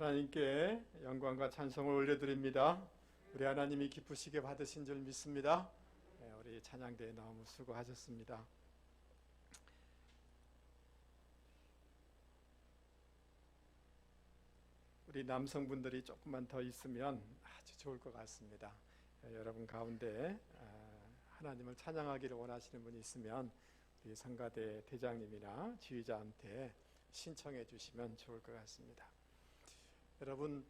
하나님께 영광과 찬송을 올려드립니다. 우리 하나님이 기쁘시게 받으신 줄 믿습니다. 우리 찬양대에 너무 수고하셨습니다. 우리 남성분들이 조금만 더 있으면 아주 좋을 것 같습니다. 여러분 가운데 하나님을 찬양하기를 원하시는 분이 있으면 우리 성가대 대장님이나 지휘자한테 신청해 주시면 좋을 것 같습니다. 여러분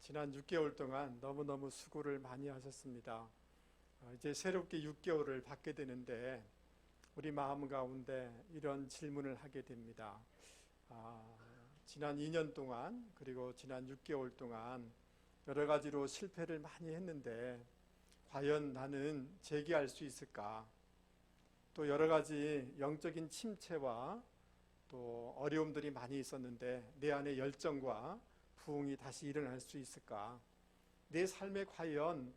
지난 6개월 동안 너무너무 수고를 많이 하셨습니다. 이제 새롭게 6개월을 받게 되는데 우리 마음 가운데 이런 질문을 하게 됩니다. 지난 2년 동안 그리고 지난 6개월 동안 여러 가지로 실패를 많이 했는데 과연 나는 재기할 수 있을까? 또 여러 가지 영적인 침체와 또 어려움들이 많이 있었는데 내 안에 열정과 부흥이 다시 일어날 수 있을까? 내 삶에 과연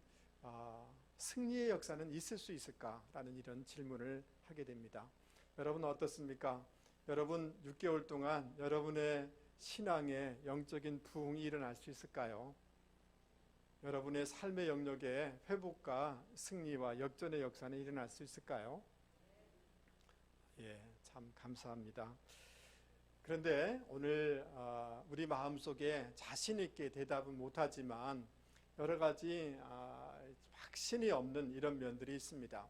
승리의 역사는 있을 수 있을까? 라는 이런 질문을 하게 됩니다. 여러분 어떻습니까? 여러분 6개월 동안 여러분의 신앙에 영적인 부흥이 일어날 수 있을까요? 여러분의 삶의 영역에 회복과 승리와 역전의 역사는 일어날 수 있을까요? 참 감사합니다. 그런데 오늘 우리 마음속에 자신 있게 대답은 못하지만 여러 가지 확신이 없는 이런 면들이 있습니다.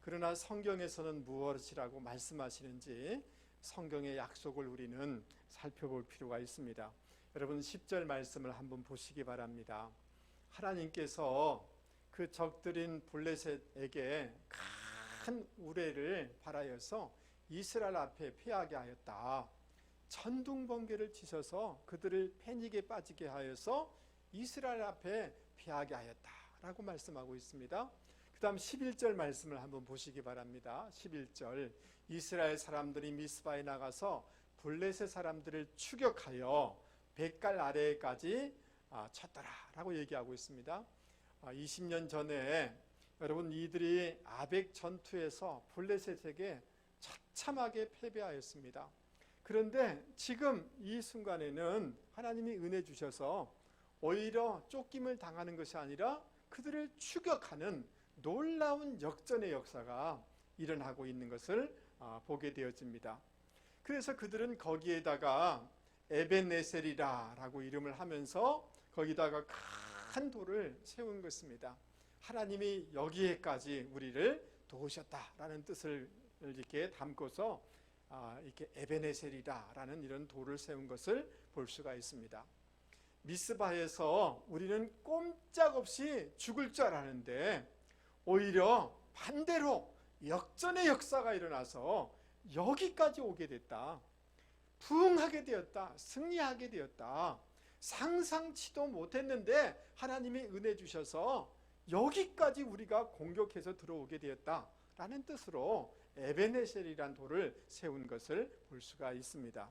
그러나 성경에서는 무엇이라고 말씀하시는지 성경의 약속을 우리는 살펴볼 필요가 있습니다. 여러분 10절 말씀을 한번 보시기 바랍니다. 하나님께서 그 적들인 블레셋에게 큰 우레를 발하여서 이스라엘 앞에 피하게 하였다. 천둥번개를 치셔서 그들을 패닉에 빠지게 하여서 이스라엘 앞에 피하게 하였다 라고 말씀하고 있습니다. 그 다음 11절 말씀을 한번 보시기 바랍니다. 11절 이스라엘 사람들이 미스바에 나가서 블레셋 사람들을 추격하여 벳갈 아래까지 쳤더라 라고 얘기하고 있습니다. 20년 전에 여러분 이들이 아벡 전투에서 블레셋에게 처참하게 패배하였습니다. 그런데 지금 이 순간에는 하나님이 은혜 주셔서 오히려 쫓김을 당하는 것이 아니라 그들을 추격하는 놀라운 역전의 역사가 일어나고 있는 것을 보게 되어집니다. 그래서 그들은 거기에다가 에벤네셀이라 라고 이름을 하면서 거기다가 큰 돌을 세운 것입니다. 하나님이 여기에까지 우리를 도우셨다라는 뜻을 이렇게 담고서 이렇게 에벤네셀이라라는 이런 돌을 세운 것을 볼 수가 있습니다. 미스바에서 우리는 꼼짝없이 죽을 줄 알았는데 오히려 반대로 역전의 역사가 일어나서 여기까지 오게 됐다. 부흥하게 되었다. 승리하게 되었다. 상상치도 못했는데 하나님이 은혜 주셔서 여기까지 우리가 공격해서 들어오게 되었다 라는 뜻으로 에벤네셀이란 돌을 세운 것을 볼 수가 있습니다.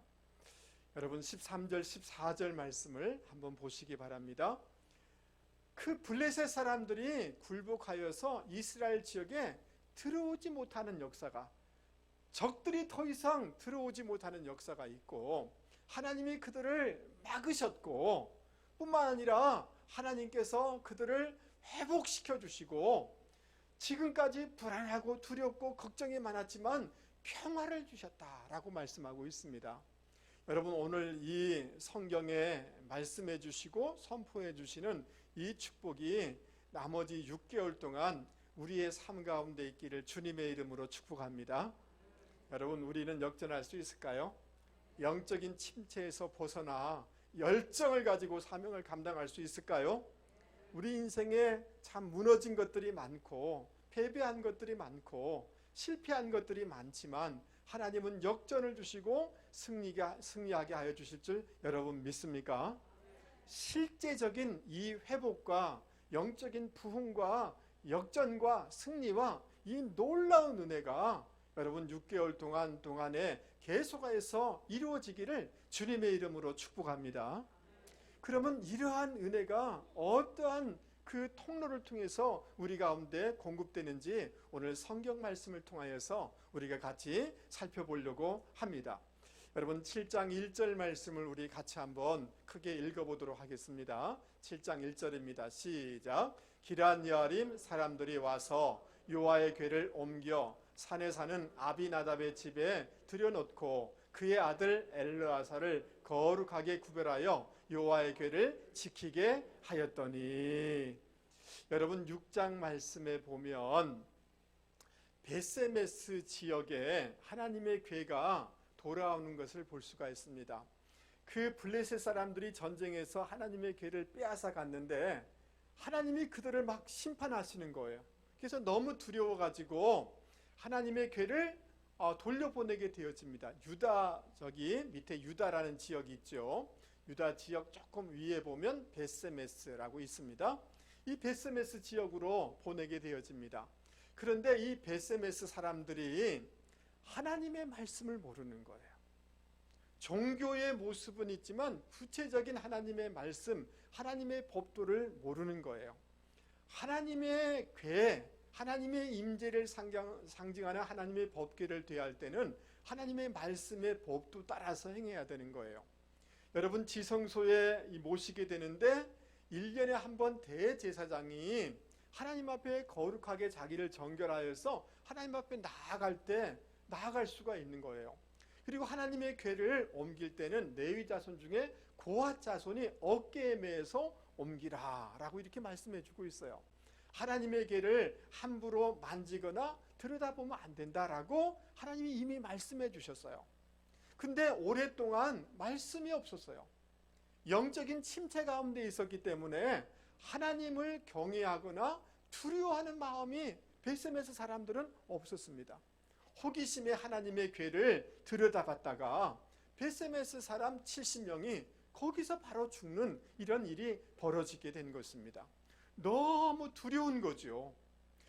여러분 13절 14절 말씀을 한번 보시기 바랍니다. 그 블레셋 사람들이 굴복하여서 이스라엘 지역에 들어오지 못하는 역사가, 적들이 더 이상 들어오지 못하는 역사가 있고 하나님이 그들을 막으셨고 뿐만 아니라 하나님께서 그들을 회복시켜 주시고 지금까지 불안하고 두렵고 걱정이 많았지만 평화를 주셨다라고 말씀하고 있습니다. 여러분 오늘 이 성경에 말씀해 주시고 선포해 주시는 이 축복이 나머지 6개월 동안 우리의 삶 가운데 있기를 주님의 이름으로 축복합니다. 여러분 우리는 역전할 수 있을까요? 영적인 침체에서 벗어나 열정을 가지고 사명을 감당할 수 있을까요? 우리 인생에 참 무너진 것들이 많고 패배한 것들이 많고 실패한 것들이 많지만 하나님은 역전을 주시고 승리하게 하여 주실 줄 여러분 믿습니까? 실제적인 이 회복과 영적인 부흥과 역전과 승리와 이 놀라운 은혜가 여러분 6개월 동안에 계속해서 이루어지기를 주님의 이름으로 축복합니다. 그러면 이러한 은혜가 어떠한 그 통로를 통해서 우리 가운데 공급되는지 오늘 성경 말씀을 통하여서 우리가 같이 살펴보려고 합니다. 여러분 7장 1절 말씀을 우리 같이 한번 크게 읽어보도록 하겠습니다. 7장 1절입니다. 시작. 기럇여아림 사람들이 와서 여호와의 궤를 옮겨 산에 사는 아비나답의 집에 들여놓고 그의 아들 엘르아사를 거룩하게 구별하여 여호와의 궤를 지키게 하였더니. 여러분 6장 말씀에 보면 베세메스 지역에 하나님의 궤가 돌아오는 것을 볼 수가 있습니다. 그 블레셋 사람들이 전쟁에서 하나님의 궤를 빼앗아 갔는데 하나님이 그들을 막 심판하시는 거예요. 그래서 너무 두려워가지고 하나님의 궤를 돌려보내게 되어집니다. 유다, 저기 밑에 유다라는 지역이 있죠. 유다 지역 조금 위에 보면 베세메스라고 있습니다. 이 베세메스 지역으로 보내게 되어집니다. 그런데 이 베세메스 사람들이 하나님의 말씀을 모르는 거예요. 종교의 모습은 있지만 구체적인 하나님의 말씀, 하나님의 법도를 모르는 거예요. 하나님의 궤, 하나님의 임재를 상징하는 하나님의 법궤를 대할 때는 하나님의 말씀의 법도 따라서 행해야 되는 거예요. 여러분 지성소에 모시게 되는데 1년에 한 번 대제사장이 하나님 앞에 거룩하게 자기를 정결하여서 하나님 앞에 나아갈 수가 있는 거예요. 그리고 하나님의 궤를 옮길 때는 레위 자손 중에 고핫 자손이 어깨에 매서 옮기라 라고 이렇게 말씀해 주고 있어요. 하나님의 궤를 함부로 만지거나 들여다보면 안 된다라고 하나님이 이미 말씀해 주셨어요. 근데 오랫동안 말씀이 없었어요. 영적인 침체 가운데 있었기 때문에 하나님을 경외하거나 두려워하는 마음이 베세메스 사람들은 없었습니다. 호기심에 하나님의 궤를 들여다봤다가 베세메스 사람 70명이 거기서 바로 죽는 이런 일이 벌어지게 된 것입니다. 너무 두려운 거죠.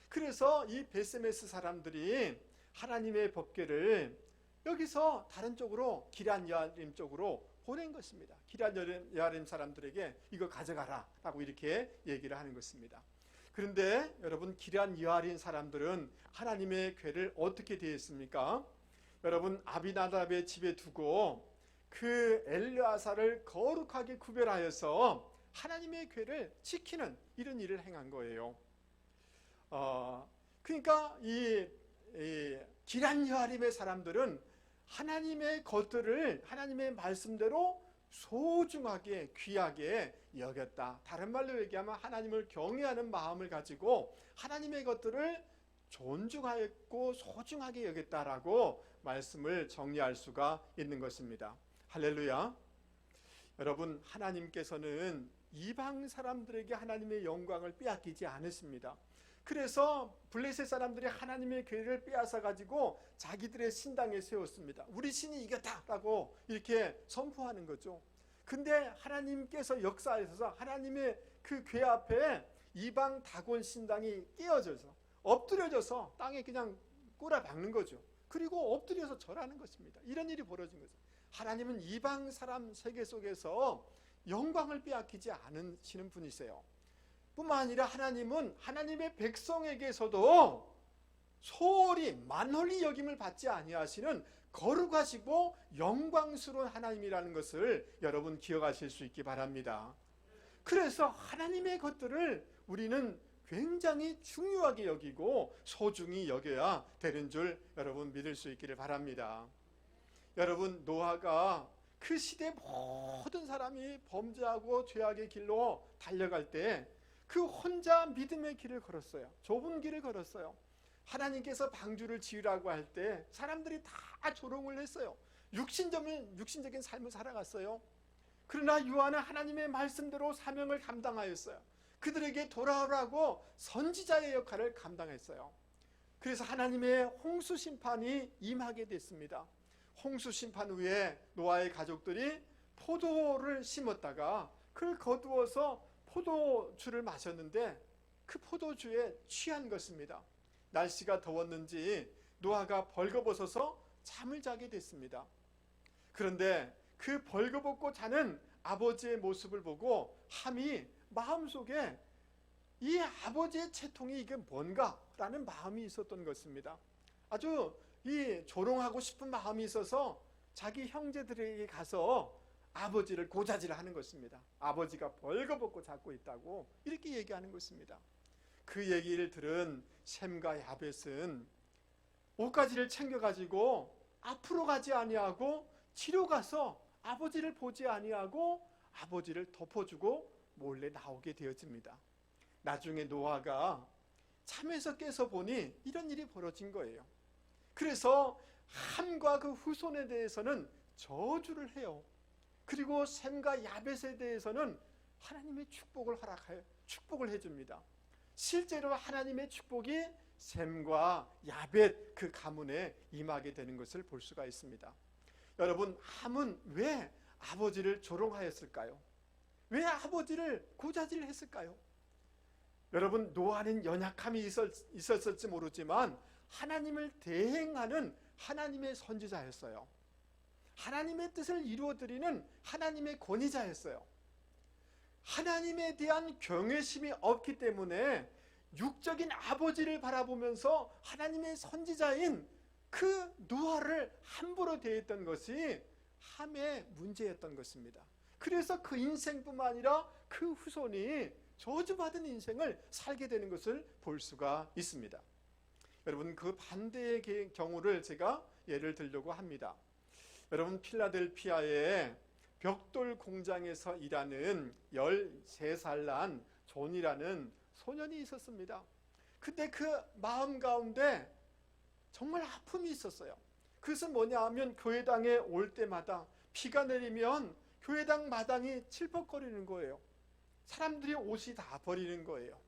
그래서 이 베세메스 사람들이 하나님의 법궤를 여기서 다른 쪽으로 기럇여아림 쪽으로 보낸 것입니다. 기럇여아림 사람들에게 이거 가져가라 라고 이렇게 얘기를 하는 것입니다. 그런데 여러분 기럇여아림 사람들은 하나님의 궤를 어떻게 대했습니까? 여러분 아비나답의 집에 두고 그 엘르아사를 거룩하게 구별하여서 하나님의 궤를 지키는 이런 일을 행한 거예요. 그러니까 이 기럇여아림의 사람들은 하나님의 것들을 하나님의 말씀대로 소중하게 귀하게 여겼다. 다른 말로 얘기하면 하나님을 경외하는 마음을 가지고 하나님의 것들을 존중하였고 소중하게 여겼다라고 말씀을 정리할 수가 있는 것입니다. 할렐루야. 여러분 하나님께서는 이방 사람들에게 하나님의 영광을 빼앗기지 않으십니다. 그래서 블레셋 사람들이 하나님의 궤를 빼앗아 가지고 자기들의 신당에 세웠습니다. 우리 신이 이겼다라고 이렇게 선포하는 거죠. 근데 하나님께서 역사하셔서 하나님의 그 궤 앞에 이방 다곤 신당이 깨어져서 엎드려져서 땅에 그냥 꼬라박는 거죠. 그리고 엎드려서 절하는 것입니다. 이런 일이 벌어진 거죠. 하나님은 이방 사람 세계 속에서 영광을 빼앗기지 않으시는 분이세요. 뿐만 아니라 하나님은 하나님의 백성에게서도 소홀히 만홀히 여김을 받지 아니하시는 거룩하시고 영광스러운 하나님이라는 것을 여러분 기억하실 수 있기 바랍니다. 그래서 하나님의 것들을 우리는 굉장히 중요하게 여기고 소중히 여겨야 되는 줄 여러분 믿을 수 있기를 바랍니다. 여러분 노아가 그 시대 모든 사람이 범죄하고 죄악의 길로 달려갈 때 그 혼자 믿음의 길을 걸었어요. 좁은 길을 걸었어요. 하나님께서 방주를 지으라고 할 때 사람들이 다 조롱을 했어요. 육신적인 삶을 살아갔어요. 그러나 요한은 하나님의 말씀대로 사명을 감당하였어요. 그들에게 돌아오라고 선지자의 역할을 감당했어요. 그래서 하나님의 홍수 심판이 임하게 됐습니다. 홍수 심판 후에 노아의 가족들이 포도를 심었다가 그걸 거두어서 포도주를 마셨는데 그 포도주에 취한 것입니다. 날씨가 더웠는지 노아가 벌거벗어서 잠을 자게 됐습니다. 그런데 그 벌거벗고 자는 아버지의 모습을 보고 함이 마음속에 이 아버지의 채통이 이게 뭔가라는 마음이 있었던 것입니다. 아주 이 조롱하고 싶은 마음이 있어서 자기 형제들에게 가서 아버지를 고자질하는 것입니다. 아버지가 벌거벗고 잡고 있다고 이렇게 얘기하는 것입니다. 그 얘기를 들은 셈과 야벳은 옷가지를 챙겨가지고 앞으로 가지 아니하고 뒤로 가서 아버지를 보지 아니하고 아버지를 덮어주고 몰래 나오게 되어집니다. 나중에 노아가 잠에서 깨서 보니 이런 일이 벌어진 거예요. 그래서 함과 그 후손에 대해서는 저주를 해요. 그리고 셈과 야벳에 대해서는 하나님의 축복을 허락하여 축복을 해줍니다. 실제로 하나님의 축복이 셈과 야벳 그 가문에 임하게 되는 것을 볼 수가 있습니다. 여러분, 함은 왜 아버지를 조롱하였을까요? 왜 아버지를 고자질했을까요? 여러분, 노아는 연약함이 있었을지 모르지만 하나님을 대행하는 하나님의 선지자였어요. 하나님의 뜻을 이루어드리는 하나님의 권위자였어요. 하나님에 대한 경외심이 없기 때문에 육적인 아버지를 바라보면서 하나님의 선지자인 그 노아를 함부로 대했던 것이 함의 문제였던 것입니다. 그래서 그 인생뿐만 아니라 그 후손이 저주받은 인생을 살게 되는 것을 볼 수가 있습니다. 여러분, 그 반대의 경우를 제가 예를 들려고 합니다. 여러분, 필라델피아의 벽돌 공장에서 일하는 13살 난 존이라는 소년이 있었습니다. 근데 그 마음 가운데 정말 아픔이 있었어요. 그것은 뭐냐 하면 교회당에 올 때마다 비가 내리면 교회당 마당이 칠퍽거리는 거예요. 사람들이 옷이 다 버리는 거예요.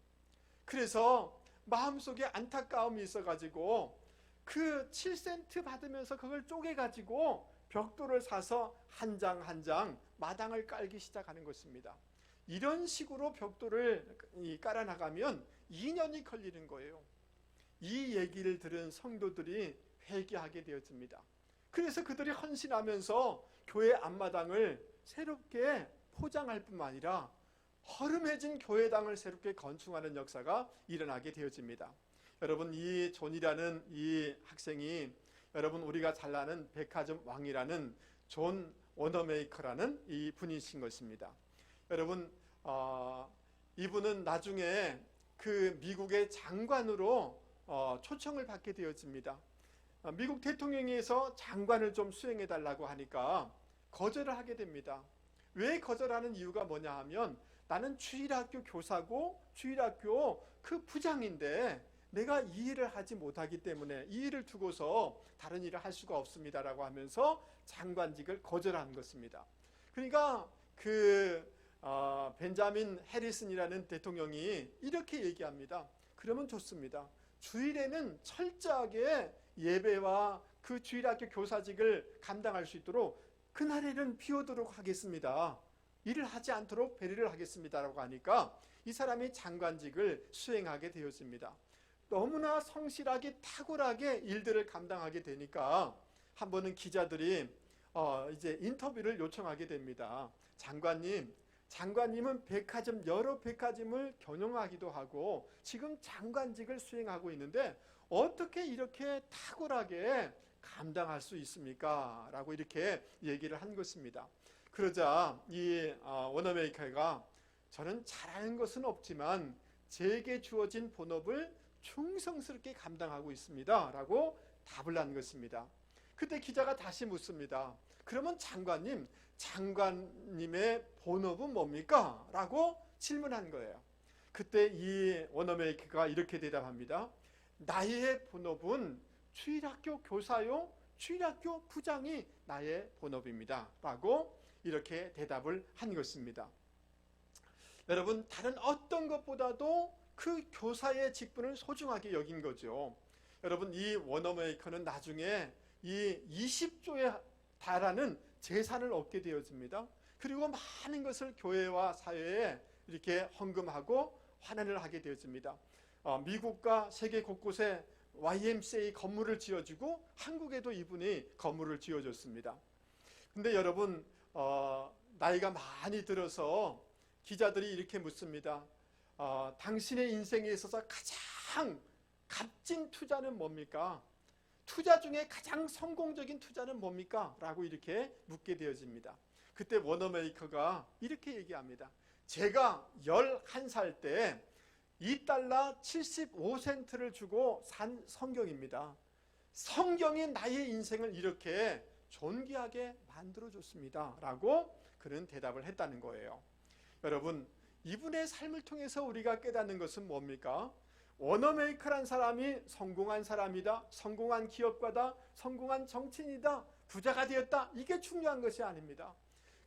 그래서 마음속에 안타까움이 있어가지고 그 7센트 받으면서 그걸 쪼개가지고 벽돌을 사서 한 장 한 장 마당을 깔기 시작하는 것입니다. 이런 식으로 벽돌을 깔아나가면 2년이 걸리는 거예요. 이 얘기를 들은 성도들이 회개하게 되어집니다. 그래서 그들이 헌신하면서 교회 앞마당을 새롭게 포장할 뿐만 아니라 허름해진 교회당을 새롭게 건축하는 역사가 일어나게 되어집니다. 여러분, 이 존이라는 이 학생이 여러분 우리가 잘 아는 백화점 왕이라는 존 워너메이커라는 이 분이신 것입니다. 여러분, 이분은 나중에 그 미국의 장관으로 초청을 받게 되어집니다. 미국 대통령에서 장관을 좀 수행해 달라고 하니까 거절을 하게 됩니다. 왜 거절하는 이유가 뭐냐 하면 나는 주일학교 교사고 주일학교 그 부장인데 내가 이 일을 하지 못하기 때문에 이 일을 두고서 다른 일을 할 수가 없습니다라고 하면서 장관직을 거절한 것입니다. 그러니까 벤자민 해리슨이라는 대통령이 이렇게 얘기합니다. 그러면 좋습니다. 주일에는 철저하게 예배와 그 주일학교 교사직을 감당할 수 있도록 그날에는 비우도록 하겠습니다. 일을 하지 않도록 배려를 하겠습니다라고 하니까 이 사람이 장관직을 수행하게 되었습니다. 너무나 성실하게 탁월하게 일들을 감당하게 되니까 한 번은 기자들이 이제 인터뷰를 요청하게 됩니다. 장관님은 여러 백화점을 경영하기도 하고 지금 장관직을 수행하고 있는데 어떻게 이렇게 탁월하게 감당할 수 있습니까? 라고 이렇게 얘기를 한 것입니다. 그러자 이 워너메이커가 저는 잘하는 것은 없지만 제게 주어진 본업을 충성스럽게 감당하고 있습니다 라고 답을 한 것입니다. 그때 기자가 다시 묻습니다. 그러면 장관님의 본업은 뭡니까? 라고 질문한 거예요. 그때 이 워너메이커가 이렇게 대답합니다. 나의 본업은 주일학교 교사요 주일학교 부장이 나의 본업입니다 라고 이렇게 대답을 한 것입니다. 여러분, 다른 어떤 것보다도 그 교사의 직분을 소중하게 여긴 거죠. 여러분, 이 워너메이커는 나중에 이 20조에 달하는 재산을 얻게 되어집니다. 그리고 많은 것을 교회와 사회에 이렇게 헌금하고 환원을 하게 되어집니다. 미국과 세계 곳곳에 YMCA 건물을 지어주고 한국에도 이분이 건물을 지어줬습니다. 근데 여러분, 나이가 많이 들어서 기자들이 이렇게 묻습니다. 당신의 인생에 있어서 가장 값진 투자는 뭡니까? 투자 중에 가장 성공적인 투자는 뭡니까? 라고 이렇게 묻게 되어집니다. 그때 워너메이커가 이렇게 얘기합니다. 제가 11살 때 $2 75센트를 주고 산 성경입니다. 성경이 나의 인생을 이렇게 존귀하게 만들어줬습니다. 라고 그는 대답을 했다는 거예요. 여러분, 이분의 삶을 통해서 우리가 깨닫는 것은 뭡니까? 워너메이커란 사람이 성공한 사람이다, 성공한 기업가다, 성공한 정치인이다, 부자가 되었다, 이게 중요한 것이 아닙니다.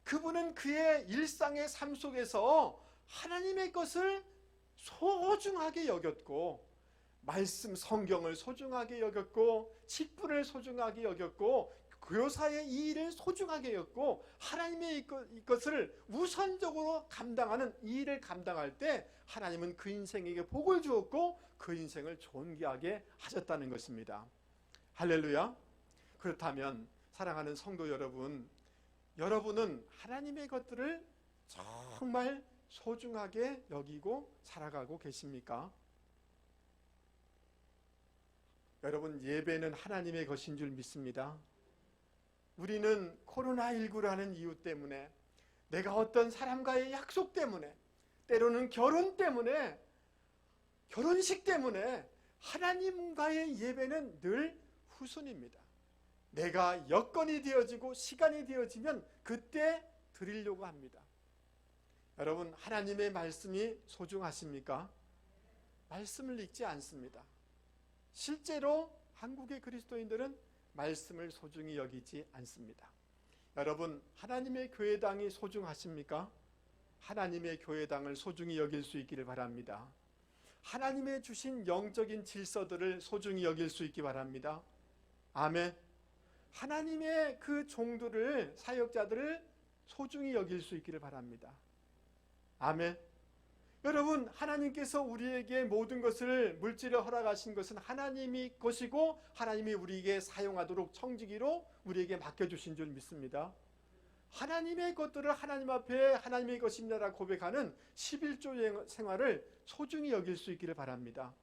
그분은 그의 일상의 삶 속에서 하나님의 것을 소중하게 여겼고, 말씀 성경을 소중하게 여겼고, 직분을 소중하게 여겼고, 교사의 이 일을 소중하게 여겼고, 하나님의 이것을 우선적으로 감당하는 이 일을 감당할 때 하나님은 그 인생에게 복을 주었고 그 인생을 존귀하게 하셨다는 것입니다. 할렐루야. 그렇다면 사랑하는 성도 여러분, 여러분은 하나님의 것들을 정말 소중하게 여기고 살아가고 계십니까? 여러분, 예배는 하나님의 것인 줄 믿습니다. 우리는 코로나19라는 이유 때문에, 내가 어떤 사람과의 약속 때문에, 때로는 결혼 때문에, 결혼식 때문에 하나님과의 예배는 늘 후순입니다. 내가 여건이 되어지고 시간이 되어지면 그때 드리려고 합니다. 여러분, 하나님의 말씀이 소중하십니까? 말씀을 읽지 않습니다. 실제로 한국의 그리스도인들은 말씀을 소중히 여기지 않습니다. 여러분, 하나님의 교회당이 소중하십니까? 하나님의 교회당을 소중히 여길 수 있기를 바랍니다. 하나님의 주신 영적인 질서들을 소중히 여길 수 있기 바랍니다. 아멘. 하나님의 그 종들을, 사역자들을 소중히 여길 수 있기를 바랍니다. 아멘. 여러분, 하나님께서 우리에게 모든 것을 물질을 허락하신 것은 하나님이 것이고 하나님이 우리에게 사용하도록 청지기로 우리에게 맡겨주신 줄 믿습니다. 하나님의 것들을 하나님 앞에 하나님의 것입니다라고 고백하는 11조 생활을 소중히 여길 수 있기를 바랍니다.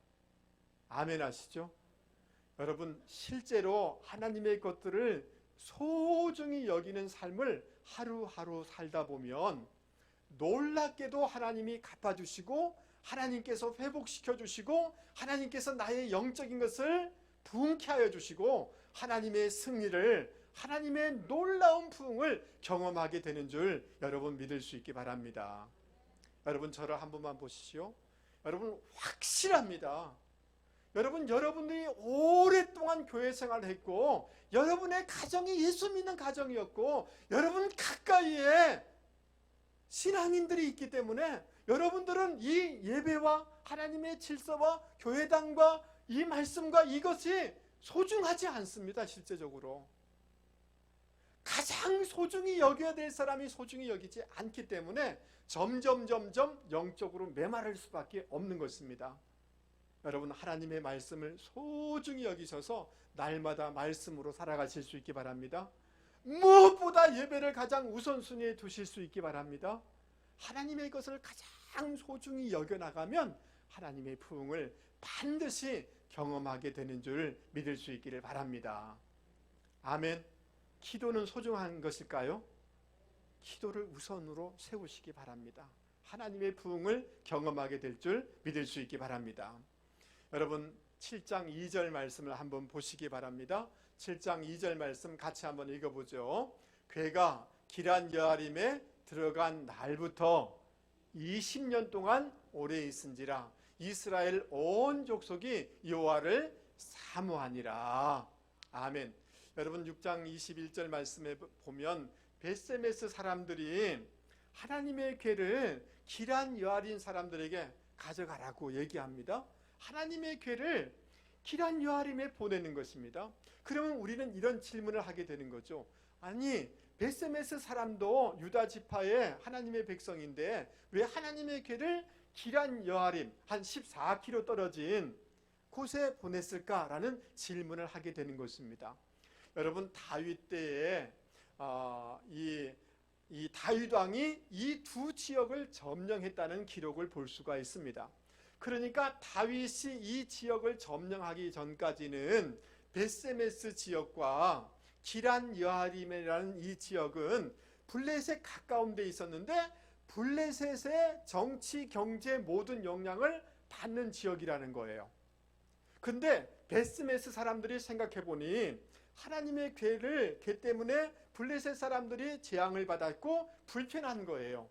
아멘 하시죠? 여러분, 실제로 하나님의 것들을 소중히 여기는 삶을 하루하루 살다 보면 놀랍게도 하나님이 갚아주시고, 하나님께서 회복시켜주시고, 하나님께서 나의 영적인 것을 부흥케 하여 주시고, 하나님의 승리를, 하나님의 놀라운 부흥을 경험하게 되는 줄 여러분 믿을 수 있기 바랍니다. 여러분, 저를 한 번만 보시죠. 여러분, 확실합니다. 여러분, 여러분들이 오랫동안 교회 생활을 했고, 여러분의 가정이 예수 믿는 가정이었고, 여러분 가까이에 신앙인들이 있기 때문에 여러분들은 이 예배와 하나님의 질서와 교회당과 이 말씀과 이것이 소중하지 않습니다. 실제적으로 가장 소중히 여겨야 될 사람이 소중히 여기지 않기 때문에 점점 영적으로 메마를 수밖에 없는 것입니다. 여러분, 하나님의 말씀을 소중히 여기셔서 날마다 말씀으로 살아가실 수 있기 바랍니다. 무엇보다 예배를 가장 우선순위에 두실 수 있기 바랍니다. 하나님의 것을 가장 소중히 여겨나가면 하나님의 부흥을 반드시 경험하게 되는 줄 믿을 수 있기를 바랍니다. 아멘. 기도는 소중한 것일까요? 기도를 우선으로 세우시기 바랍니다. 하나님의 부흥을 경험하게 될 줄 믿을 수 있기 바랍니다. 여러분, 7장 2절 말씀을 한번 보시기 바랍니다. 7장 2절 말씀 같이 한번 읽어보죠. 괴가 기란 여아림에 들어간 날부터 20년 동안 오래 있은지라 이스라엘 온 족속이 여호와를 사모하니라. 아멘. 여러분, 6장 21절 말씀에 보면 벳세메스 사람들이 하나님의 궤를 기란 여아림 사람들에게 가져가라고 얘기합니다. 하나님의 궤를 기란 여아림에 보내는 것입니다. 그러면 우리는 이런 질문을 하게 되는 거죠. 아니, 벳세메스 사람도 유다 지파의 하나님의 백성인데 왜 하나님의 궤를 기란 여아림 한 14km 떨어진 곳에 보냈을까라는 질문을 하게 되는 것입니다. 여러분, 다윗 때에 이 다윗 왕이 이 두 지역을 점령했다는 기록을 볼 수가 있습니다. 그러니까 다윗이 이 지역을 점령하기 전까지는 벳세메스 지역과 기란 여아림이라는 이 지역은 블레셋 가까운 데 있었는데 블레셋의 정치, 경제 모든 영향을 받는 지역이라는 거예요. 근데 벳세메스 사람들이 생각해 보니 하나님의 궤 때문에 블레셋 사람들이 재앙을 받았고 불편한 거예요.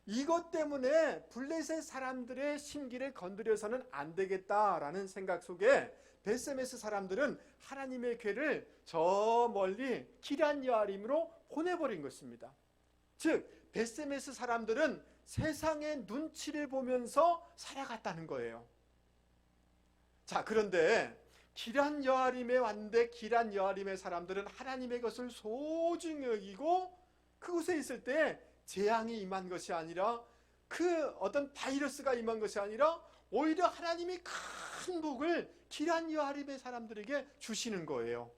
이것 때문에 블레셋 사람들의 심기를 건드려서는 안 되겠다라는 생각 속에 벳세메스 사람들은 하나님의 궤를 저 멀리 기란 여아림으로 보내버린 것입니다. 즉 벳세메스 사람들은 세상의 눈치를 보면서 살아갔다는 거예요. 자, 그런데 기란 여아림에 왔는데 기란 여아림의 사람들은 하나님의 것을 소중히 여기고 그곳에 있을 때 재앙이 임한 것이 아니라 그 어떤 바이러스가 임한 것이 아니라 오히려 하나님이 큰 복을 기란 여아림의 사람들에게 주시는 거예요.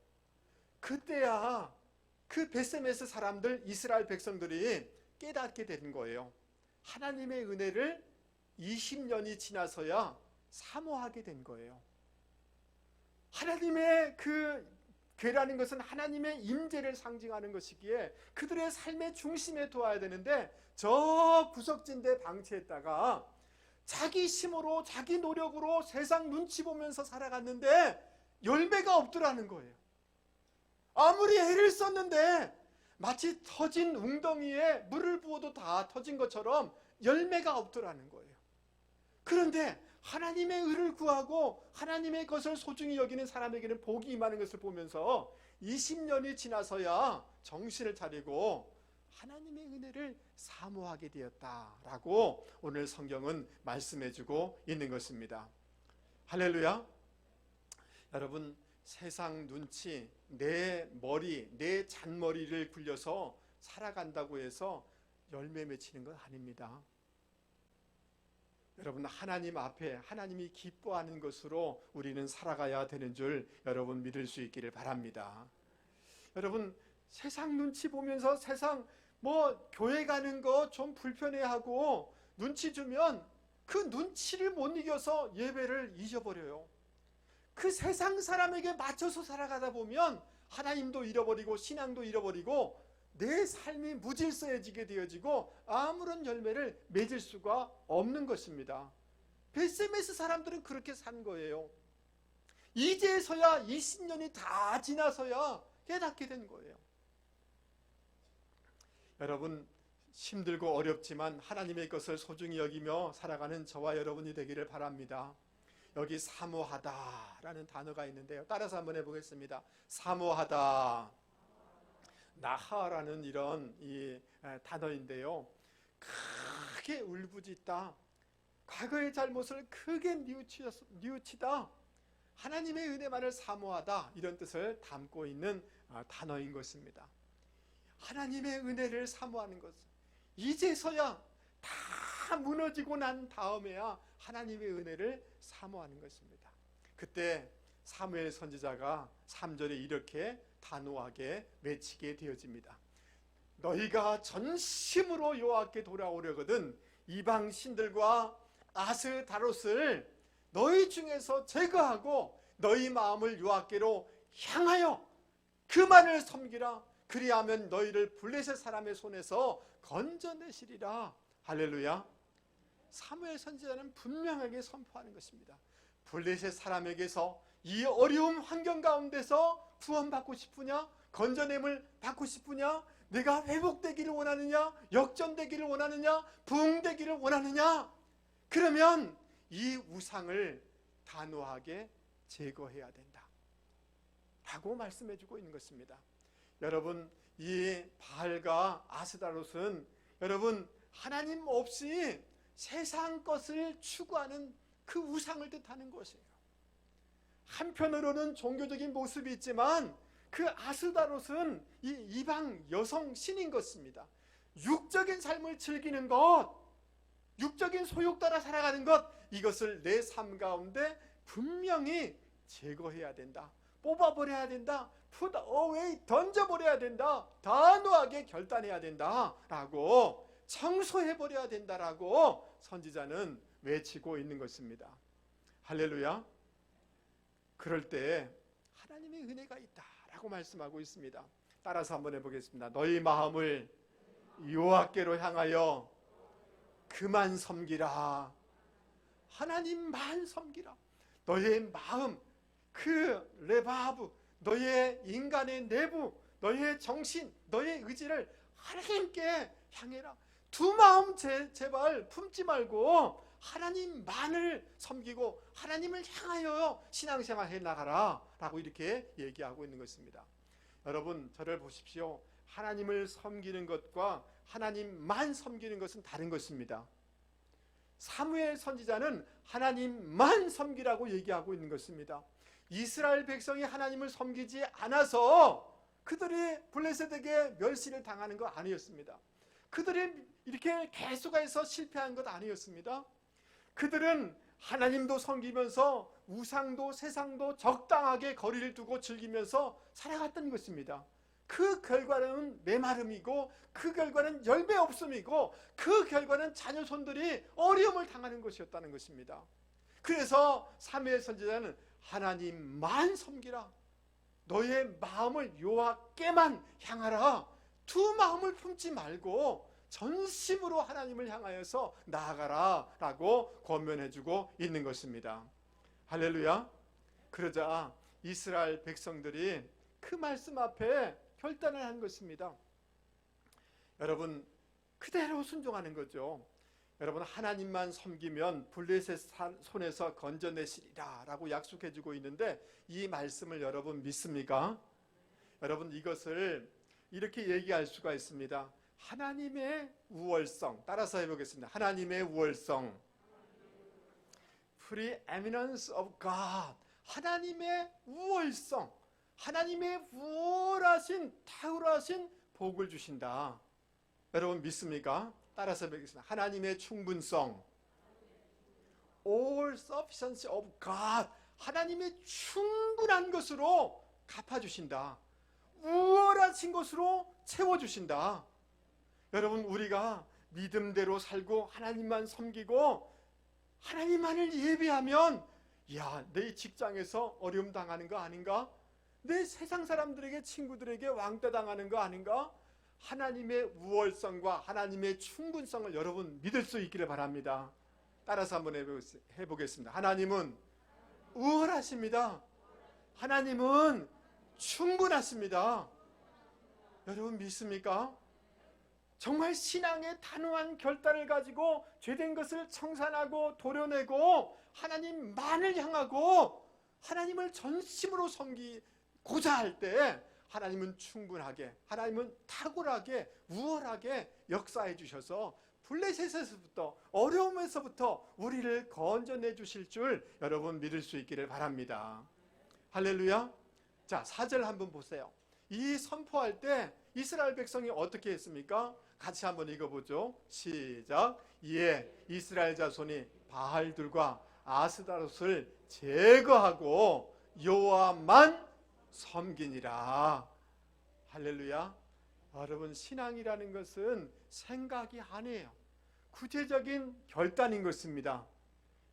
그때야 그 벳세메스 사람들, 이스라엘 백성들이 깨닫게 된 거예요. 하나님의 은혜를 20년이 지나서야 사모하게 된 거예요. 하나님의 그 궤라는 것은 하나님의 임재를 상징하는 것이기에 그들의 삶의 중심에 두어야 되는데 저 구석진 데 방치했다가 자기 힘으로 자기 노력으로 세상 눈치 보면서 살아갔는데 열매가 없더라는 거예요. 아무리 애를 썼는데 마치 터진 웅덩이에 물을 부어도 다 터진 것처럼 열매가 없더라는 거예요. 그런데 하나님의 의를 구하고 하나님의 것을 소중히 여기는 사람에게는 복이 임하는 것을 보면서 20년이 지나서야 정신을 차리고 하나님의 은혜를 사모하게 되었다라고 오늘 성경은 말씀해주고 있는 것입니다. 할렐루야. 여러분, 세상 눈치, 내 머리, 내 잔머리를 굴려서 살아간다고 해서 열매 맺히는 건 아닙니다. 여러분, 하나님 앞에 하나님이 기뻐하는 것으로 우리는 살아가야 되는 줄 여러분 믿을 수 있기를 바랍니다. 여러분, 세상 눈치 보면서 세상 교회 가는 거 좀 불편해하고 눈치 주면 그 눈치를 못 이겨서 예배를 잊어버려요. 그 세상 사람에게 맞춰서 살아가다 보면 하나님도 잃어버리고 신앙도 잃어버리고 내 삶이 무질서해지게 되어지고 아무런 열매를 맺을 수가 없는 것입니다. 벳세메스 사람들은 그렇게 산 거예요. 이제서야 20년이 다 지나서야 깨닫게 된 거예요. 여러분, 힘들고 어렵지만 하나님의 것을 소중히 여기며 살아가는 저와 여러분이 되기를 바랍니다. 여기 사모하다라는 단어가 있는데요. 따라서 한번 해보겠습니다. 사모하다. 나하라는 이런 단어인데요. 크게 울부짖다. 과거의 잘못을 크게 뉘우치다. 하나님의 은혜만을 사모하다. 이런 뜻을 담고 있는 단어인 것입니다. 하나님의 은혜를 사모하는 것은 이제서야 다 무너지고 난 다음에야 하나님의 은혜를 사모하는 것입니다. 그때 사무엘 선지자가 3절에 이렇게 단호하게 외치게 되어집니다. 너희가 전심으로 여호와께 돌아오려거든 이방 신들과 아스다롯을 너희 중에서 제거하고 너희 마음을 여호와께로 향하여 그만을 섬기라. 그리하면 너희를 블레셋 사람의 손에서 건져내시리라. 할렐루야. 사무엘 선지자는 분명하게 선포하는 것입니다. 블레셋 사람에게서 이 어려운 환경 가운데서 구원받고 싶으냐? 건져냄을 받고 싶으냐? 내가 회복되기를 원하느냐? 역전되기를 원하느냐? 부흥되기를 원하느냐? 그러면 이 우상을 단호하게 제거해야 된다 라고 말씀해주고 있는 것입니다. 여러분, 이 바알과 아스다롯은 여러분 하나님 없이 세상 것을 추구하는 그 우상을 뜻하는 것이에요. 한편으로는 종교적인 모습이 있지만 그 아스다롯은 이 이방 여성 신인 것입니다. 육적인 삶을 즐기는 것, 육적인 소욕 따라 살아가는 것, 이것을 내 삶 가운데 분명히 제거해야 된다. 뽑아버려야 된다. put away, 던져버려야 된다. 단호하게 결단해야 된다 라고, 청소해버려야 된다라고 선지자는 외치고 있는 것입니다. 할렐루야. 그럴 때 하나님의 은혜가 있다라고 말씀하고 있습니다. 따라서 한번 해보겠습니다. 너희 마음을 여호와께로 향하여 그만 섬기라. 하나님만 섬기라. 너의 마음, 그 레바브, 너의 인간의 내부, 너의 정신, 너의 의지를 하나님께 향해라. 두 마음 제발 품지 말고 하나님만을 섬기고 하나님을 향하여 신앙생활 해나가라 라고 이렇게 얘기하고 있는 것입니다. 여러분, 저를 보십시오. 하나님을 섬기는 것과 하나님만 섬기는 것은 다른 것입니다. 사무엘 선지자는 하나님만 섬기라고 얘기하고 있는 것입니다. 이스라엘 백성이 하나님을 섬기지 않아서 그들이 블레셋에게 멸시를 당하는 것 아니었습니다. 그들이 이렇게 개수가에서 실패한 것 아니었습니다. 그들은 하나님도 섬기면서 우상도 세상도 적당하게 거리를 두고 즐기면서 살아갔던 것입니다. 그 결과는 메마름이고 그 결과는 열매 없음이고 그 결과는 자녀손들이 어려움을 당하는 것이었다는 것입니다. 그래서 사무엘 선지자는 하나님만 섬기라. 너의 마음을 여호와께만 향하라. 두 마음을 품지 말고 전심으로 하나님을 향하여서 나아가라 라고 권면해주고 있는 것입니다. 할렐루야. 그러자 이스라엘 백성들이 그 말씀 앞에 결단을 한 것입니다. 여러분, 그대로 순종하는 거죠. 여러분, 하나님만 섬기면 블레셋 손에서 건져내시리라 라고 약속해주고 있는데 이 말씀을 여러분 믿습니까? 여러분, 이것을 이렇게 얘기할 수가 있습니다. 하나님의 우월성, 따라서 해보겠습니다. 하나님의 우월성, preeminence of God, 하나님의 우월성, 하나님의 우월하신 탁월하신 복을 주신다. 여러분 믿습니까? 따라서 해보겠습니다. 하나님의 충분성, all sufficiency of God, 하나님의 충분한 것으로 갚아주신다. 우월하신 것으로 채워주신다. 여러분, 우리가 믿음대로 살고 하나님만 섬기고 하나님만을 예배하면, 야, 내 직장에서 어려움 당하는 거 아닌가? 내 세상 사람들에게, 친구들에게 왕따 당하는 거 아닌가? 하나님의 우월성과 하나님의 충분성을 여러분 믿을 수 있기를 바랍니다. 따라서 한번 해보겠습니다. 하나님은 우월하십니다. 하나님은 충분하십니다. 여러분 믿습니까? 정말 신앙의 단호한 결단을 가지고 죄된 것을 청산하고 도려내고 하나님만을 향하고 하나님을 전심으로 섬기고자 할 때 하나님은 충분하게, 하나님은 탁월하게, 우월하게 역사해 주셔서 블레셋에서부터, 어려움에서부터 우리를 건져내 주실 줄 여러분 믿을 수 있기를 바랍니다. 할렐루야. 자, 4절 한번 보세요. 이 선포할 때 이스라엘 백성이 어떻게 했습니까? 같이 한번 읽어보죠. 시작. 이에 이스라엘 자손이 바알들과 아스다롯을 제거하고 여호와만 섬기니라. 할렐루야. 여러분, 신앙이라는 것은 생각이 아니에요. 구체적인 결단인 것입니다.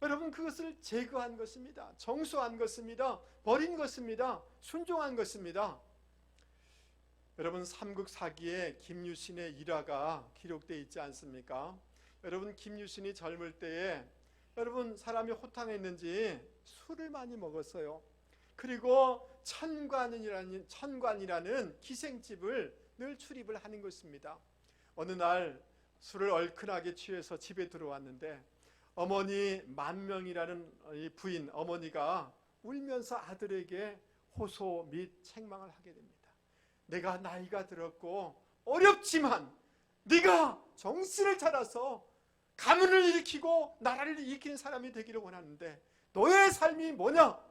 여러분, 그것을 제거한 것입니다. 정수한 것입니다. 버린 것입니다. 순종한 것입니다. 여러분, 삼국사기에 김유신의 일화가 기록되어 있지 않습니까? 여러분, 김유신이 젊을 때에 여러분 사람이 호탕했는지 술을 많이 먹었어요. 그리고 천관이라는 기생집을 늘 출입을 하는 것입니다. 어느 날 술을 얼큰하게 취해서 집에 들어왔는데 어머니 만명이라는 이 부인 어머니가 울면서 아들에게 호소 및 책망을 하게 됩니다. 내가 나이가 들었고 어렵지만 네가 정신을 차려서 가문을 일으키고 나라를 일으키는 사람이 되기를 원하는데 너의 삶이 뭐냐?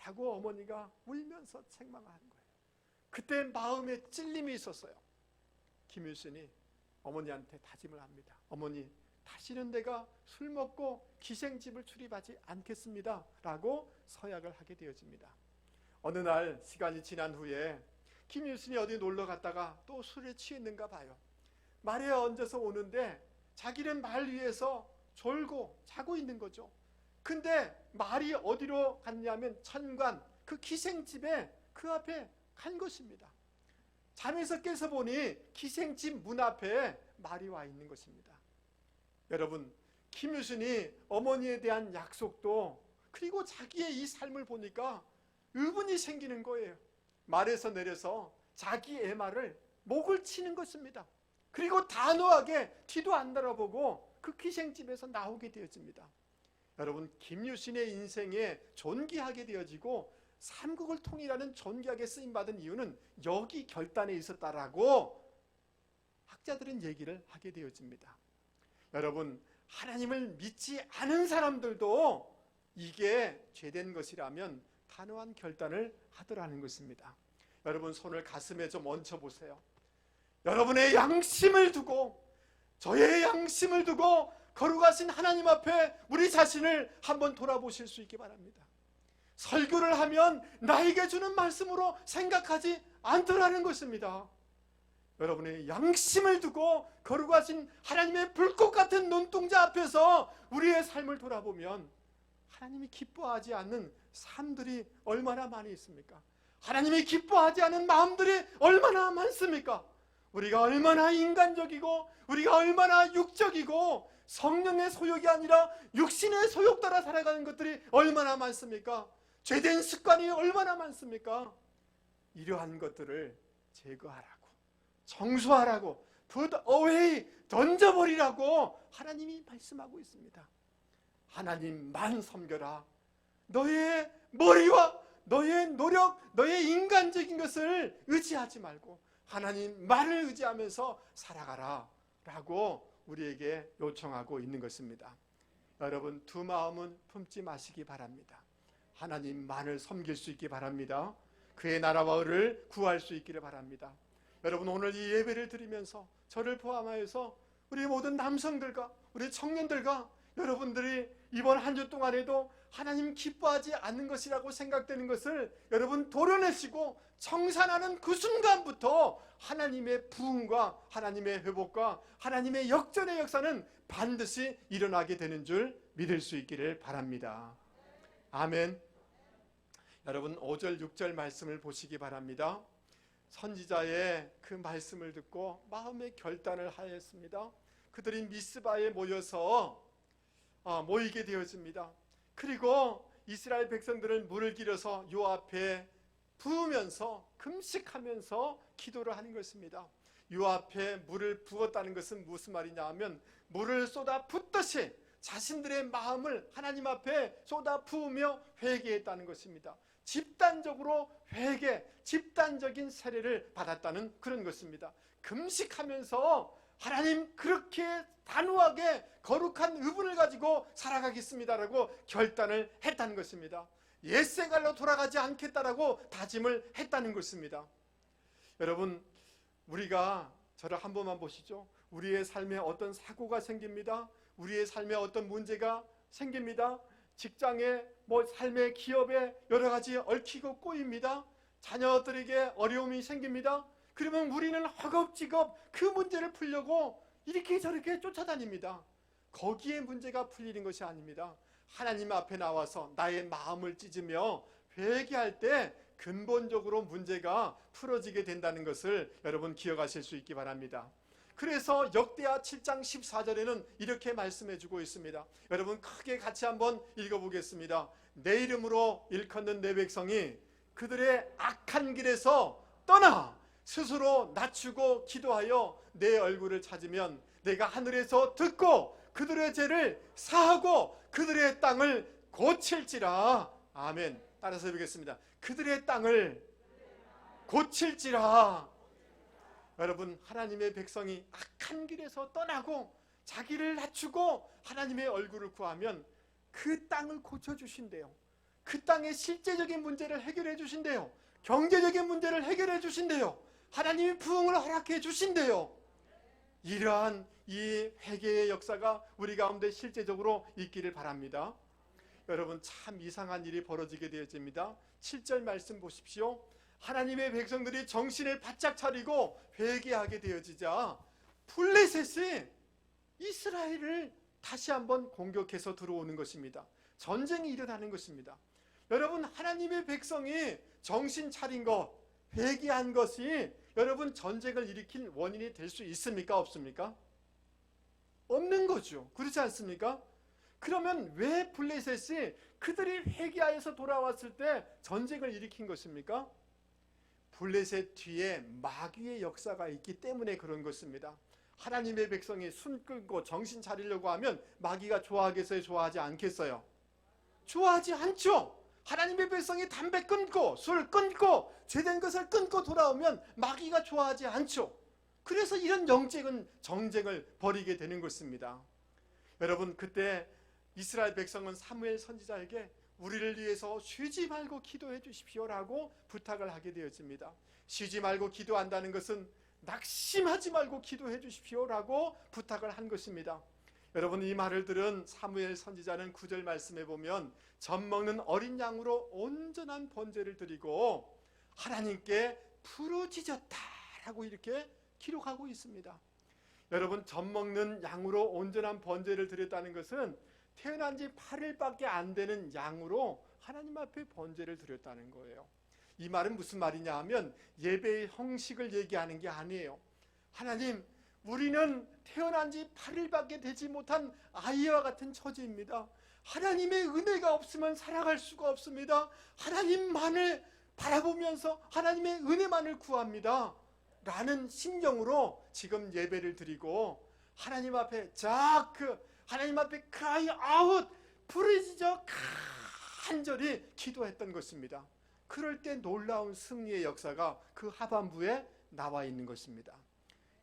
라고 어머니가 울면서 책망하는 거예요. 그때 마음에 찔림이 있었어요. 김유신이 어머니한테 다짐을 합니다. 어머니, 다시는 내가 술 먹고 기생집을 출입하지 않겠습니다 라고 서약을 하게 되어집니다. 어느 날 시간이 지난 후에 김유신이 어디 놀러 갔다가 또 술에 취했는가 봐요. 말에 얹어서 오는데 자기는 말 위에서 졸고 자고 있는 거죠. 근데 말이 어디로 갔냐면 천관, 그 기생집에 그 앞에 간 것입니다. 잠에서 깨서 보니 기생집 문 앞에 말이 와 있는 것입니다. 여러분, 김유순이 어머니에 대한 약속도 그리고 자기의 이 삶을 보니까 의문이 생기는 거예요. 말에서 내려서 자기 애 말을 목을 치는 것입니다. 그리고 단호하게 뒤도 안 돌아보고 그 기생집에서 나오게 되어집니다. 여러분, 김유신의 인생에 존귀하게 되어지고 삼국을 통일하는 존귀하게 쓰임받은 이유는 여기 결단에 있었다라고 학자들은 얘기를 하게 되어집니다. 여러분, 하나님을 믿지 않은 사람들도 이게 죄된 것이라면 단호한 결단을 하더라는 것입니다. 여러분, 손을 가슴에 좀 얹혀 보세요. 여러분의 양심을 두고, 저의 양심을 두고 거룩하신 하나님 앞에 우리 자신을 한번 돌아보실 수 있기 바랍니다. 설교를 하면 나에게 주는 말씀으로 생각하지 않더라는 것입니다. 여러분의 양심을 두고 거룩하신 하나님의 불꽃 같은 눈동자 앞에서 우리의 삶을 돌아보면 하나님이 기뻐하지 않는 삶들이 얼마나 많이 있습니까? 하나님이 기뻐하지 않은 마음들이 얼마나 많습니까? 우리가 얼마나 인간적이고 우리가 얼마나 육적이고 성령의 소욕이 아니라 육신의 소욕 따라 살아가는 것들이 얼마나 많습니까? 죄된 습관이 얼마나 많습니까? 이러한 것들을 제거하라고, 청소하라고, put away, 던져버리라고 하나님이 말씀하고 있습니다. 하나님만 섬겨라. 너의 머리와 너의 노력, 너의 인간적인 것을 의지하지 말고 하나님만을 의지하면서 살아가라 라고 우리에게 요청하고 있는 것입니다. 여러분, 두 마음은 품지 마시기 바랍니다. 하나님만을 섬길 수 있기 바랍니다. 그의 나라와 의를 구할 수 있기를 바랍니다. 여러분, 오늘 이 예배를 드리면서 저를 포함하여서 우리 모든 남성들과 우리 청년들과 여러분들이 이번 한 주 동안에도 하나님 기뻐하지 않는 것이라고 생각되는 것을 여러분 도려내시고 청산하는 그 순간부터 하나님의 부흥과 하나님의 회복과 하나님의 역전의 역사는 반드시 일어나게 되는 줄 믿을 수 있기를 바랍니다. 아멘. 여러분, 5절 6절 말씀을 보시기 바랍니다. 선지자의 그 말씀을 듣고 마음의 결단을 하였습니다. 그들이 미스바에 모여서 모이게 되어집니다. 그리고 이스라엘 백성들은 물을 길어서 요 앞에 부으면서 금식하면서 기도를 하는 것입니다. 요 앞에 물을 부었다는 것은 무슨 말이냐 하면 물을 쏟아 붓듯이 자신들의 마음을 하나님 앞에 쏟아 부으며 회개했다는 것입니다. 집단적으로 회개, 집단적인 세례를 받았다는 그런 것입니다. 금식하면서 하나님 그렇게 단호하게 거룩한 의분을 가지고 살아가겠습니다라고 결단을 했다는 것입니다. 옛생활로 돌아가지 않겠다라고 다짐을 했다는 것입니다. 여러분, 우리가 저를 한 번만 보시죠. 우리의 삶에 어떤 사고가 생깁니다. 우리의 삶에 어떤 문제가 생깁니다. 직장에 삶의 기업에 여러 가지 얽히고 꼬입니다. 자녀들에게 어려움이 생깁니다. 그러면 우리는 허겁지겁 그 문제를 풀려고 이렇게 저렇게 쫓아다닙니다. 거기에 문제가 풀리는 것이 아닙니다. 하나님 앞에 나와서 나의 마음을 찢으며 회개할 때 근본적으로 문제가 풀어지게 된다는 것을 여러분 기억하실 수 있기 바랍니다. 그래서 역대하 7장 14절에는 이렇게 말씀해 주고 있습니다. 여러분, 크게 같이 한번 읽어보겠습니다. 내 이름으로 일컫는 내 백성이 그들의 악한 길에서 떠나 스스로 낮추고 기도하여 내 얼굴을 찾으면 내가 하늘에서 듣고 그들의 죄를 사하고 그들의 땅을 고칠지라. 아멘. 따라서 해보겠습니다. 그들의 땅을 고칠지라. 여러분, 하나님의 백성이 악한 길에서 떠나고 자기를 낮추고 하나님의 얼굴을 구하면 그 땅을 고쳐주신대요. 그 땅의 실제적인 문제를 해결해 주신대요. 경제적인 문제를 해결해 주신대요. 하나님이 부흥을 허락해 주신대요. 이러한 이 회개의 역사가 우리 가운데 실제적으로 있기를 바랍니다. 여러분, 참 이상한 일이 벌어지게 되어집니다. 7절 말씀 보십시오. 하나님의 백성들이 정신을 바짝 차리고 회개하게 되어지자 블레셋이 이스라엘을 다시 한번 공격해서 들어오는 것입니다. 전쟁이 일어나는 것입니다. 여러분, 하나님의 백성이 정신 차린 것, 회개한 것이 여러분 전쟁을 일으킨 원인이 될 수 있습니까? 없습니까? 없는 거죠. 그렇지 않습니까? 그러면 왜 블레셋이 그들이 회개하여서 돌아왔을 때 전쟁을 일으킨 것입니까? 블레셋 뒤에 마귀의 역사가 있기 때문에 그런 것입니다. 하나님의 백성이 숨 끊고 정신 차리려고 하면 마귀가 좋아하겠어요? 좋아하지 않겠어요? 좋아하지 않죠. 하나님의 백성이 담배 끊고 술 끊고 죄된 것을 끊고 돌아오면 마귀가 좋아하지 않죠. 그래서 이런 영적인 정쟁을 벌이게 되는 것입니다. 여러분, 그때 이스라엘 백성은 사무엘 선지자에게 우리를 위해서 쉬지 말고 기도해 주십시오라고 부탁을 하게 되었습니다. 쉬지 말고 기도한다는 것은 낙심하지 말고 기도해 주십시오라고 부탁을 한 것입니다. 여러분, 이 말을 들은 사무엘 선지자는 9절 말씀에 보면 젖먹는 어린 양으로 온전한 번제를 드리고 하나님께 부르짖었다라고 이렇게 기록하고 있습니다. 여러분, 젖먹는 양으로 온전한 번제를 드렸다는 것은 태어난 지 8일밖에 안 되는 양으로 하나님 앞에 번제를 드렸다는 거예요. 이 말은 무슨 말이냐 하면 예배의 형식을 얘기하는 게 아니에요. 하나님, 우리는 태어난 지 8일밖에 되지 못한 아이와 같은 처지입니다. 하나님의 은혜가 없으면 살아갈 수가 없습니다. 하나님만을 바라보면서 하나님의 은혜만을 구합니다 라는 심정으로 지금 예배를 드리고 하나님 앞에 하나님 앞에 cry out, 부르짖어 간절히 기도했던 것입니다. 그럴 때 놀라운 승리의 역사가 그 하반부에 나와 있는 것입니다.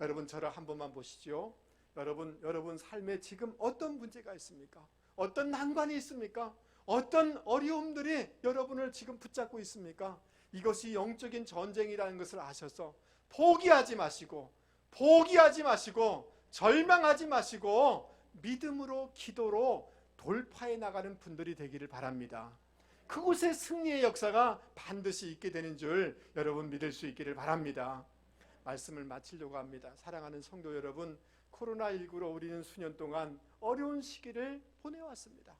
여러분, 저를 한 번만 보시죠. 여러분 삶에 지금 어떤 문제가 있습니까? 어떤 난관이 있습니까? 어떤 어려움들이 여러분을 지금 붙잡고 있습니까? 이것이 영적인 전쟁이라는 것을 아셔서 포기하지 마시고 절망하지 마시고 믿음으로 기도로 돌파해 나가는 분들이 되기를 바랍니다. 그곳에 승리의 역사가 반드시 있게 되는 줄 여러분 믿을 수 있기를 바랍니다. 말씀을 마치려고 합니다. 사랑하는 성도 여러분, 코로나19로 우리는 수년 동안 어려운 시기를 보내왔습니다.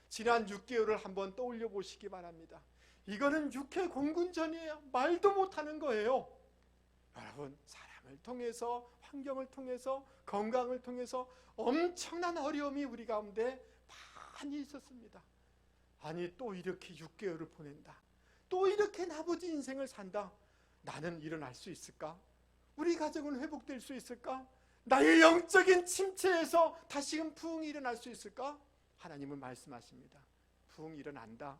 지난 6개월을 한번 떠올려 보시기 바랍니다. 이거는 육해 공군전이에요. 말도 못하는 거예요. 여러분, 사람을 통해서, 환경을 통해서, 건강을 통해서 엄청난 어려움이 우리 가운데 많이 있었습니다. 아니, 또 이렇게 6개월을 보낸다. 또 이렇게 나머지 인생을 산다. 나는 일어날 수 있을까? 우리 가정은 회복될 수 있을까? 나의 영적인 침체에서 다시금 부흥이 일어날 수 있을까? 하나님은 말씀하십니다. 부흥이 일어난다.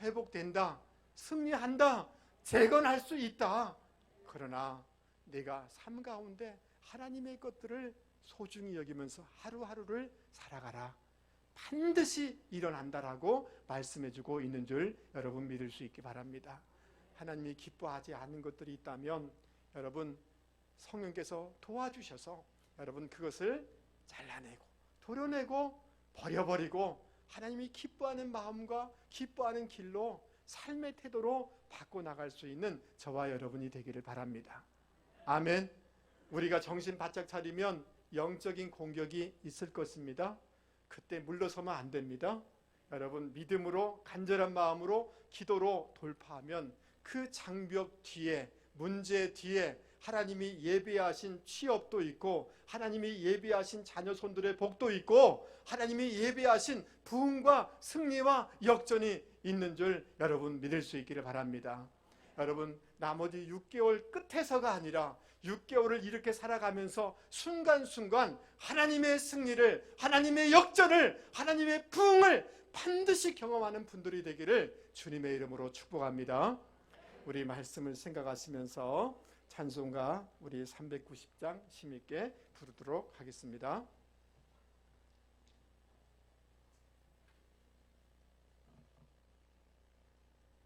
회복된다. 승리한다. 재건할 수 있다. 그러나 내가 삶 가운데 하나님의 것들을 소중히 여기면서 하루하루를 살아가라. 반드시 일어난다라고 말씀해주고 있는 줄 여러분 믿을 수 있기 바랍니다. 하나님이 기뻐하지 않는 것들이 있다면 여러분 성령께서 도와주셔서 여러분 그것을 잘라내고 도려내고 버려버리고 하나님이 기뻐하는 마음과 기뻐하는 길로 삶의 태도로 바꿔나갈 수 있는 저와 여러분이 되기를 바랍니다. 아멘. 우리가 정신 바짝 차리면 영적인 공격이 있을 것입니다. 그때 물러서면 안 됩니다. 여러분 믿음으로 간절한 마음으로 기도로 돌파하면 그 장벽 뒤에 문제 뒤에 하나님이 예비하신 취업도 있고 하나님이 예비하신 자녀 손들의 복도 있고 하나님이 예비하신 부흥과 승리와 역전이 있는 줄 여러분 믿을 수 있기를 바랍니다. 여러분 나머지 6개월 끝에서가 아니라 6개월을 이렇게 살아가면서 순간순간 하나님의 승리를 하나님의 역전을 하나님의 부흥을 반드시 경험하는 분들이 되기를 주님의 이름으로 축복합니다. 우리 말씀을 생각하시면서 찬송가 우리 390장 힘있게 부르도록 하겠습니다.